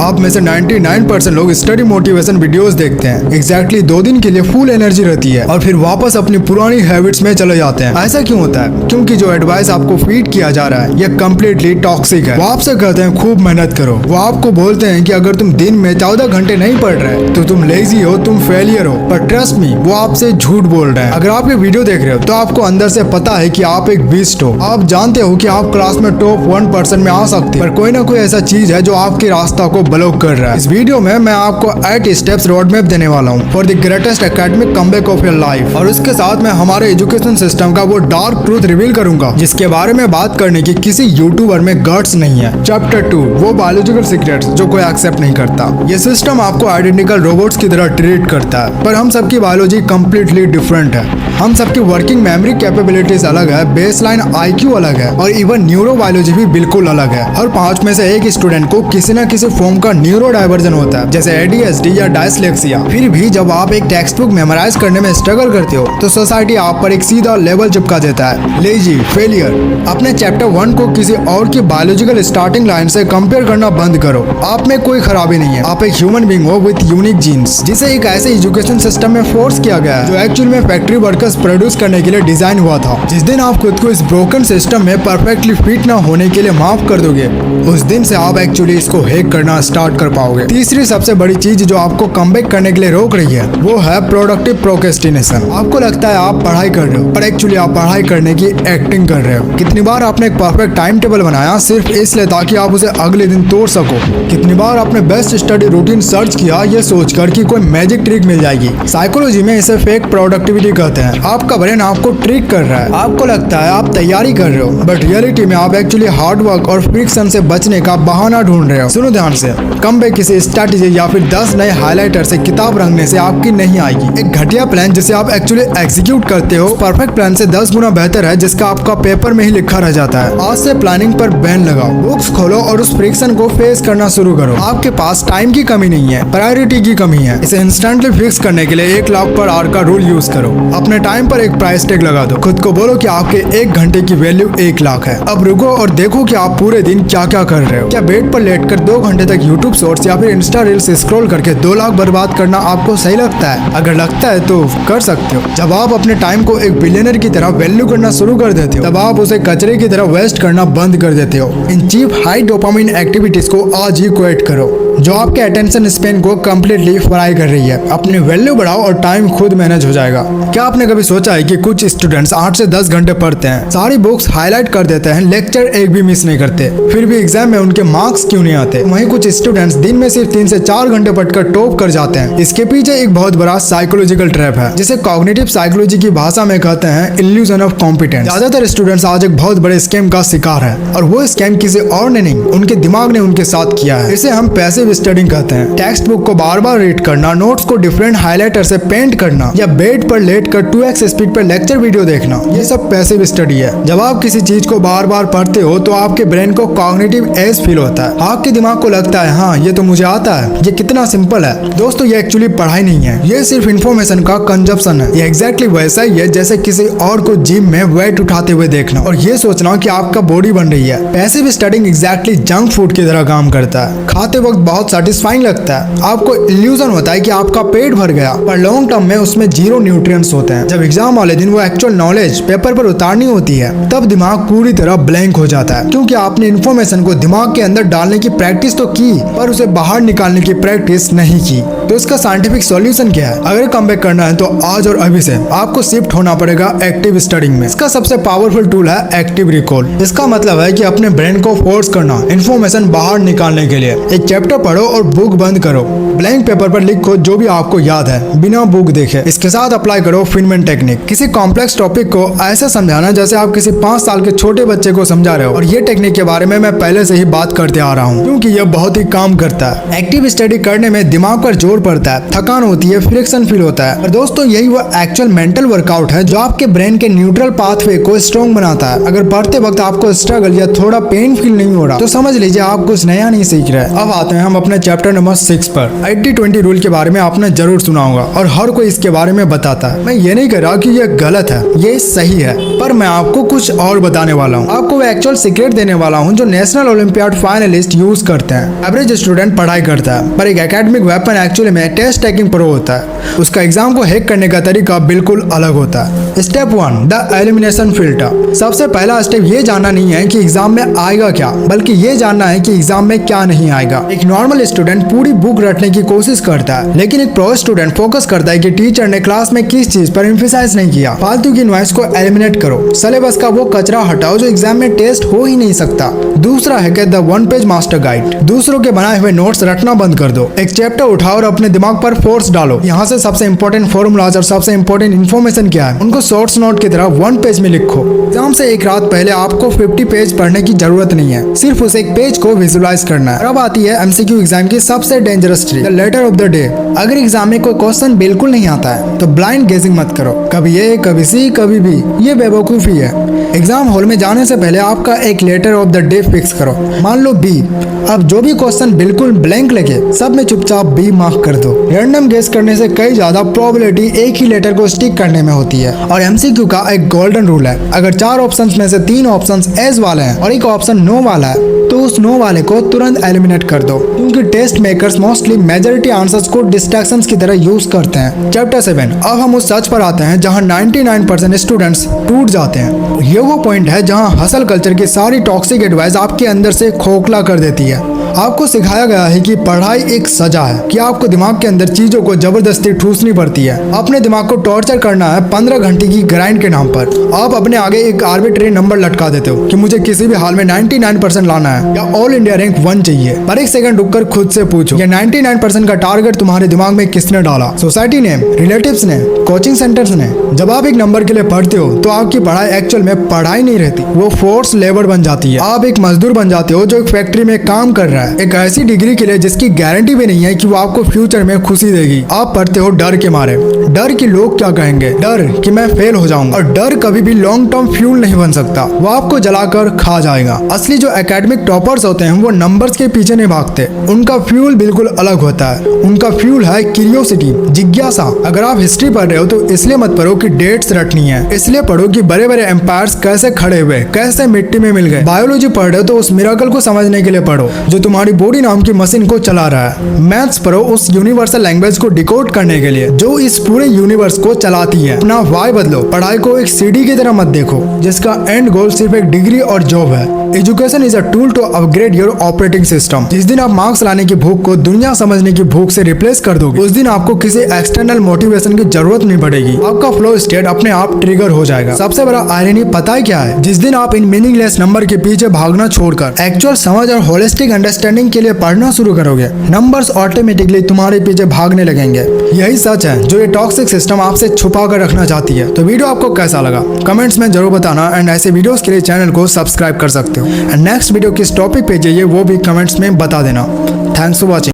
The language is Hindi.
आप में से 99% लोग स्टडी मोटिवेशन वीडियोस देखते हैं। एग्जैक्टली 2 दिन के लिए फुल एनर्जी रहती है और फिर वापस अपनी पुरानी हैबिट्स में चले जाते हैं। ऐसा क्यों होता है? क्योंकि जो एडवाइस आपको फीड किया जा रहा है ये कम्प्लीटली टॉक्सिक है। वो आपसे कहते हैं खूब मेहनत करो। वो आपको बोलते हैं कि अगर तुम दिन में 14 घंटे नहीं पढ़ रहे तो तुम लेजी हो, तुम फेलियर हो। पर ट्रस्ट मी, वो आपसे झूठ बोल रहे हैं। अगर आप ये वीडियो देख रहे हो तो आपको अंदर से पता है कि आप एक बीस्ट हो। आप जानते हो कि आप क्लास में टॉप 1% में आ सकते हैं, पर कोई ना कोई ऐसा चीज है जो आपके रास्ता को ब्लॉक कर रहा है। इस वीडियो में मैं आपको 8 स्टेप्स रोड मैप देने वाला हूँ for the greatest academic comeback of your life, और उसके साथ मैं हमारे एजुकेशन सिस्टम का वो डार्क ट्रूथ रिवील करूंगा जिसके बारे में बात करने की किसी यूट्यूबर में गट्स नहीं है। चैप्टर 2, वो बायोलॉजिकल सीक्रेट्स जो कोई एक्सेप्ट नहीं करता। ये सिस्टम आपको आइडेंटिकल रोबोट्स की तरह ट्रीट करता है, पर हम सबकी बायोलॉजी कम्प्लीटली डिफरेंट है। हम सबकी वर्किंग मेमोरी कैपेबिलिटीज अलग है, बेसलाइन IQ अलग है और इवन न्यूरो बायोलॉजी भी बिल्कुल अलग है। हर 5 में से एक स्टूडेंट को किसी न किसी फॉर्म का न्यूरो डाइवर्जन होता है, जैसे ADHD या डायस्लेक्सिया। फिर भी जब आप एक टेक्स्ट बुक मेमोराइज करने में स्ट्रगल करते हो तो सोसाइटी आप पर एक सीधा लेवल चिपका देता है, लेजी, फेलियर। अपने चैप्टर 1 को किसी और की बायोलॉजिकल स्टार्टिंग लाइन से कंपेयर करना बंद करो। आप में कोई खराबी नहीं है, आप एक ह्यूमन बीइंग हो विद यूनिक जीन्स, जिसे एक ऐसे एजुकेशन सिस्टम में फोर्स किया गया है जो एक्चुअल में फैक्ट्री वर्कर्स प्रोड्यूस करने के लिए डिजाइन हुआ था। जिस दिन आप खुद को इस ब्रोकन सिस्टम में परफेक्टली फिट ना होने के लिए माफ कर दोगे, उस दिन से आप एक्चुअली इसको हैक करना स्टार्ट कर पाओगे। तीसरी सबसे बड़ी चीज जो आपको कमबैक करने के लिए रोक रही है वो है प्रोडक्टिव प्रोक्रेस्टिनेशन। आपको लगता है आप पढ़ाई कर रहे हो, पर एक्चुअली आप पढ़ाई करने की एक्टिंग कर रहे हो। कितनी बार आपने एक परफेक्ट टाइम टेबल बनाया सिर्फ इसलिए ताकि आप उसे अगले दिन तोड़ सको? कितनी बार आपने बेस्ट स्टडी रूटीन सर्च किया ये सोचकर कि कोई मैजिक ट्रिक मिल जाएगी? साइकोलॉजी में इसे फेक प्रोडक्टिविटी कहते हैं। आपका ब्रेन आपको ट्रिक कर रहा है। आपको लगता है आप तैयारी कर रहे हो, बट रियलिटी में आप एक्चुअली हार्ड वर्क और फ्रिक्शन से बचने का बहाना ढूंढ रहे हो। सुनो ध्यान से, कमबैक किसी स्ट्रैटेजी या फिर 10 नए हाइलाइटर से किताब रंगने से आपकी नहीं आएगी। एक घटिया प्लान जिसे आप एक्चुअली एग्जीक्यूट करते हो परफेक्ट प्लान से 10 गुना बेहतर है, जिसका आपका पेपर में ही लिखा रह जाता है। आज से प्लानिंग पर बैन लगाओ, बुक्स खोलो और उस फ्रिक्शन को फेस करना शुरू करो। आपके पास टाइम की कमी नहीं है, प्रायोरिटी की कमी है। इसे इंस्टेंटली फिक्स करने के लिए 1 लाख पर आवर का रूल यूज करो। अपने टाइम पर एक प्राइस टैग लगा दो। खुद को बोलो कि आपके 1 घंटे की वैल्यू 1 लाख है। अब रुको और देखो कि आप पूरे दिन क्या क्या कर रहे हो। क्या बेड पर लेटकर 2 घंटे तक यूट्यूब शॉर्ट्स या फिर इंस्टा रील्स स्क्रॉल करके 2 लाख बर्बाद करना आपको सही लगता है? अगर लगता है तो कर सकते हो। जब आप अपने टाइम को एक बिलियनर की तरह वैल्यू करना शुरू कर देते हो, तब आप उसे कचरे की तरह वेस्ट करना बंद कर देते हो। इन चीप हाई डोपामिन एक्टिविटीज को आज ही क्विट करो जो आपके अटेंशन स्पेन को कम्प्लीटली फ्राई कर रही है। अपनी वैल्यू बढ़ाओ और टाइम खुद मैनेज हो जाएगा। क्या आपने कभी सोचा है कि कुछ स्टूडेंट्स 8 से 10 घंटे पढ़ते हैं, सारी बुक्स हाईलाइट कर देते हैं, लेक्चर एक भी मिस नहीं करते, फिर भी एग्जाम में उनके मार्क्स क्यों नहीं आते? वहीं कुछ स्टूडेंट्स दिन में सिर्फ 3 से 4 घंटे पढ़कर टॉप कर जाते हैं। इसके पीछे एक बहुत बड़ा साइकोलॉजिकल ट्रैप है जिसे कॉग्निटिव साइकोलॉजी की भाषा में कहते हैं इल्यूजन ऑफ कॉम्पिटेंस। ज्यादातर स्टूडेंट्स आज एक बहुत बड़े स्कैम का शिकार है, और वो स्कैम किसी और ने नहीं, उनके दिमाग ने उनके साथ किया है। इसे हम पैसिव स्टडिंग कहते हैं। टेक्स्ट बुक को बार बार रीड करना, नोट्स को डिफरेंट हाइलाइटर से पेंट करना या बेड पर लेटकर 2x स्पीड पर लेक्चर वीडियो देखना, ये सब पैसिव स्टडी है। जब आप किसी चीज को बार बार पढ़ते हो तो आपके ब्रेन को कॉग्निटिव एज फील होता है। आपके दिमाग को लगता है हाँ ये तो मुझे आता है, ये कितना सिंपल है। दोस्तों ये एक्चुअली पढ़ाई नहीं है, ये सिर्फ इंफॉर्मेशन का कंजप्शन है। ये एग्जैक्टली वैसा ही है जैसे किसी और को जिम में वेट उठाते हुए देखना और ये सोचना कि आपका बॉडी बन रही है। Passive studying exactly junk food की तरह काम करता है। खाते वक्त बहुत सेटिस्फाइंग लगता है, आपको इल्यूजन होता है कि आपका पेट भर गया, पर लॉन्ग टर्म में उसमें 0 न्यूट्रिएंट्स होते हैं। जब एग्जाम वाले दिन वो एक्चुअल नॉलेज पेपर पर उतारनी होती है तब दिमाग पूरी तरह ब्लैंक हो जाता है, क्योंकि आपने इन्फॉर्मेशन को दिमाग के अंदर डालने की प्रैक्टिस तो की पर उसे बाहर निकालने की प्रैक्टिस नहीं की। तो इसका साइंटिफिक सॉल्यूशन क्या है? अगर कमबैक करना है तो आज और अभी से आपको शिफ्ट होना पड़ेगा एक्टिव स्टडिंग में। इसका सबसे पावरफुल टूल है एक्टिव रिकॉल। इसका मतलब है कि अपने ब्रेन को फोर्स करना इन्फॉर्मेशन बाहर निकालने के लिए। एक चैप्टर पढ़ो और बुक बंद करो, ब्लैंक पेपर पर लिखो जो भी आपको याद है बिना बुक देखे। इसके साथ अप्लाई करो फिनमैन टेक्निक। किसी कॉम्प्लेक्स टॉपिक को ऐसा समझाना जैसे आप किसी 5 साल के छोटे बच्चे को समझा रहे हो। और ये टेक्निक के बारे में मैं पहले से ही बात करते आ रहा हूँ क्योंकि यह बहुत ही काम करता है। एक्टिव स्टडी करने में दिमाग पर जोर पड़ता है, थकान होती है, फ्रिक्शन फील होता है। और दोस्तों यही वो एक्चुअल मेंटल वर्कआउट है जो आपके ब्रेन के न्यूट्रल पाथवे को स्ट्रॉन्ग बनाता है। अगर पढ़ते वक्त आपको स्ट्रगल या थोड़ा पेन फील नहीं हो रहा तो समझ लीजिए आप कुछ नया नहीं सीख रहे। अब आते हैं हम अपने चैप्टर नंबर 6 पर 80-20 रूल के बारे में आपने जरूर सुना होगा और हर कोई इसके बारे में बताता है। मैं ये नहीं कह रहा कि ये गलत है, ये सही है, पर मैं आपको कुछ और बताने वाला हूँ। आपको वो एक्चुअल सीक्रेट देने वाला हूँ जो नेशनल ओलंपियाड फाइनलिस्ट यूज करते हैं। एवरेज स्टूडेंट पढ़ाई करता है, पर एक एकेडमिक वेपन एक्चुअली में टेस्ट टेकिंग प्रो होता है। उसका एग्जाम को हैक करने का तरीका बिल्कुल अलग होता है। Step 1, the elimination filter. सबसे पहला स्टेप ये जानना नहीं है कि एग्जाम में आएगा क्या, बल्कि ये जानना है कि एग्जाम में क्या नहीं आएगा। एक नॉर्मल स्टूडेंट पूरी बुक रटने की कोशिश करता है, लेकिन एक प्रो स्टूडेंट फोकस करता है कि टीचर ने क्लास में किस चीज पर एम्फसाइज नहीं किया। फालतू की नॉइस को एलिमिनेट करो, सिलेबस का वो कचरा हटाओ जो एग्जाम में टेस्ट हो ही नहीं सकता। दूसरा है कि द 1 पेज मास्टर गाइड। दूसरों के बनाए हुए नोट्स रटना बंद कर दो। एक चैप्टर उठाओ और अपने दिमाग पर फोर्स डालो। यहाँ से सबसे इंपॉर्टेंट फॉर्मूलाज और सबसे इंपॉर्टेंट इन्फॉर्मेशन क्या है उनको शॉर्ट्स नोट की तरह 1 पेज में लिखो। एग्जाम से एक रात पहले आपको 50 पेज पढ़ने की जरूरत नहीं है, सिर्फ उस एक पेज को विजुअलाइज करना है। अब आती है एमसीक्यू एग्जाम की सबसे dangerous trick, the letter of the day. अगर एग्जाम में कोई क्वेश्चन बिल्कुल नहीं आता है तो ब्लाइंड गेसिंग मत करो, कभी ए कभी सी कभी बी, ये बेवकूफी है। एग्जाम हॉल में जाने से पहले आपका एक letter of the day fix करो। मान लो बी। अब जो भी क्वेश्चन बिल्कुल ब्लैंक लगे सब में चुपचाप बी मार्क कर दो। रैंडम गेस करने से कई ज्यादा प्रोबेबिलिटी एक ही लेटर को स्टिक करने में होती है। और एमसीक्यू का एक गोल्डन रूल है, अगर 4 ऑप्शंस में से 3 ऑप्शंस एज वाले हैं और एक ऑप्शन नो वाला है तो उस नो वाले को तुरंत एलिमिनेट कर दो, क्योंकि test makers mostly majority answers को डिस्ट्रैक्शंस की तरह यूज करते हैं। चैप्टर 7। अब हम उस सच पर आते हैं जहां 99% स्टूडेंट्स टूट जाते हैं। ये वो पॉइंट है जहां हसल कल्चर की सारी टॉक्सिक एडवाइस आपके अंदर से खोखला कर देती है। आपको सिखाया गया है कि पढ़ाई एक सजा है, कि आपको दिमाग के अंदर चीजों को जबरदस्ती ठूसनी पड़ती है। अपने दिमाग को टॉर्चर करना है 15 घंटे की ग्राइंड के नाम पर। आप अपने आगे एक आर्बिट्रेरी नंबर लटका देते हो कि मुझे किसी भी हाल में 99% लाना है या ऑल इंडिया रैंक 1 चाहिए। पर एक सेकंड रुककर खुद से पूछो, ये 99% का टारगेट तुम्हारे दिमाग में किसने डाला? सोसाइटी ने, रिलेटिव्स ने, कोचिंग सेंटर्स ने? जब आप एक नंबर के लिए पढ़ते हो तो आपकी पढ़ाई एक्चुअल में पढ़ाई नहीं रहती, वो फोर्स लेबर बन जाती है। आप एक मजदूर बन जाते हो जो एक फैक्ट्री में काम कर रहा है, एक ऐसी डिग्री के लिए जिसकी गारंटी भी नहीं है कि वो आपको फ्यूचर में खुशी देगी। आप पढ़ते हो डर के मारे, डर कि लोग क्या कहेंगे, डर कि मैं फेल हो जाऊंगा। और डर कभी भी लॉन्ग टर्म फ्यूल नहीं बन सकता, वो आपको जलाकर खा जाएगा। असली जो एकेडमिक टॉपर्स होते हैं वो नंबर्स के पीछे नहीं भागते, उनका फ्यूल बिल्कुल अलग होता है। उनका फ्यूल है क्यूरियोसिटी, जिज्ञासा। अगर आप हिस्ट्री पढ़ रहे हो तो इसलिए मत पढ़ो कि डेट्स रटनी है, इसलिए पढ़ो कि बड़े बड़े एम्पायर्स कैसे खड़े हुए, कैसे मिट्टी में मिल गए। बायोलॉजी पढ़ रहे हो तो उस मिरेकल को समझने के लिए पढ़ो जो तुम्हारी बॉडी नाम की मशीन को चला रहा है। मैथ्स पढ़ो उस यूनिवर्सल लैंग्वेज को डिकोड करने के लिए जो इस पूरे यूनिवर्स को चलाती है। अपना वाई बदलो, पढ़ाई को एक सीडी की तरह मत देखो जिसका एंड गोल सिर्फ एक डिग्री और जॉब है। Education is a tool to upgrade your operating system. जिस दिन आप मार्क्स लाने की भूख को दुनिया समझने की भूख से रिप्लेस कर दोगे, उस दिन आपको किसी एक्सटर्नल मोटिवेशन की जरूरत नहीं पड़ेगी। आपका फ्लो स्टेट अपने आप ट्रिगर हो जाएगा। सबसे बड़ा आयरनी पता है क्या है? जिस दिन आप इन मीनिंगलेस नंबर के पीछे भागना छोड़कर एक्चुअल समझ और होलिस्टिक अंडरस्टैंडिंग के लिए पढ़ना शुरू करोगे, नंबर्स ऑटोमेटिकली तुम्हारे पीछे भागने लगेंगे। यही सच है जो ये टॉक्सिक सिस्टम आपसे छुपा कर रखना चाहती है। तो वीडियो आपको कैसा लगा कमेंट्स में जरूर बताना, एंड ऐसे वीडियोस के लिए चैनल को सब्सक्राइब कर सकते हो। एंड नेक्स्ट वीडियो किस टॉपिक पे चाहिए वो भी कमेंट्स में बता देना। Thanks for watching.